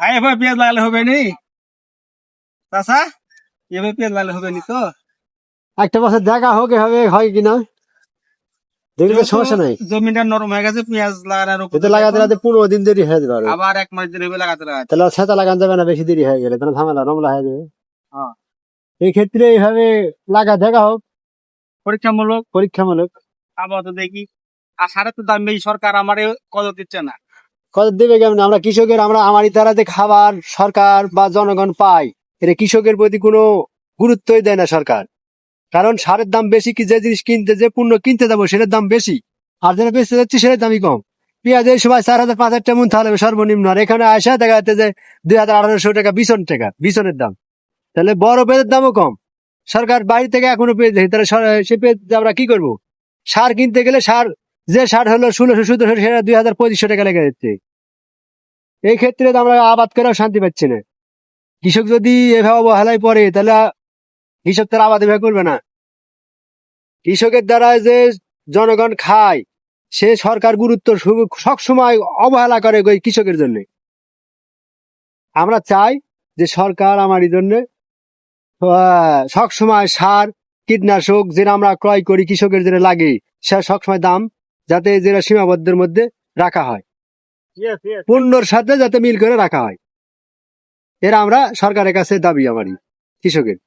এবার পেঁয়াজ লাগালে হবে নি চাচা, এবার পেঁয়াজ লাগালে হবে নি তো? একটা বছর দেখা হোক এভাবে হয় কিনা, দেখলে তো সমস্যা নাই। জমিটা নরম হয়ে গেছে পেঁয়াজ লাগানোর উপর, এটা লাগাতে লাগাতে 15 দিন দেরি হয়ে যাবে আরো। আবার 1 মাস দেরি হবে লাগাতে লাগাতে। তাহলে সেটা লাগানো যাবে না, বেশি দেরি হয়ে গেলে তাহলে ঝামেলা রমলা হয়ে যাবে। হ্যাঁ, এই ক্ষেত্রে এইভাবে লাগা দেখা হোক পরীক্ষামূলক। পরীক্ষামূলক। আপাতত দেখি। আর সারের তো দাম বেশি, সরকার আমারে কত দিচ্ছে না। কত দেবে কেমন? আমরা কৃষকের, আমরা আমারই দ্বারা যে খাবার সরকার বা জনগণ পায়, এটা কৃষকের প্রতি কোনো গুরুত্বই দেয় না সরকার। কারণ সারের দাম বেশি, কি যে জিনিস কিনতে, যে পণ্য কিনতে যাবো সেটার দাম বেশি, আর যেটা বেচতে যাচ্ছি সেটার দামই কম। পেঁয়াজ এই সময় 4,000-5,000 টাকা মন তাহলে সর্বনিম্ন, আর এখানে আসা দেখা যাচ্ছে যে 2,800 টাকা বিছনের দাম। তাহলে বড় পেঁয়াজের দামও কম। সরকার বাইরে থেকে এখনো পেঁয়াজ দেয়, তাহলে সে পেঁয়াজ আমরা কি করবো? সার কিনতে গেলে যে সার হলো 1600-1700, সেটা 2,000-2,500 টাকা লেগে যাচ্ছে। এই ক্ষেত্রে তো আমরা আবাদ করেও শান্তি পাচ্ছি না। কৃষক যদি এভাবে অবহেলায় পড়ে তাহলে কৃষক তার আবাদ এভাবে করবে না। কৃষকের দ্বারা যে জনগণ খায়, সে সরকার গুরুত্ব সবসময় অবহেলা করে ওই কৃষকের জন্য। আমরা চাই যে সরকার আমার এই জন্য সবসময় সার কীটনাশক যেটা আমরা ক্রয় করি কৃষকের যেটা লাগে, সে সবসময় দাম যাতে যেটা সীমাবদ্ধের মধ্যে রাখা হয়, পণ্যর সাথে যাতে মিল করে রাখা হয়। এরা আমরা সরকারের কাছে দাবি আমারই কৃষকের।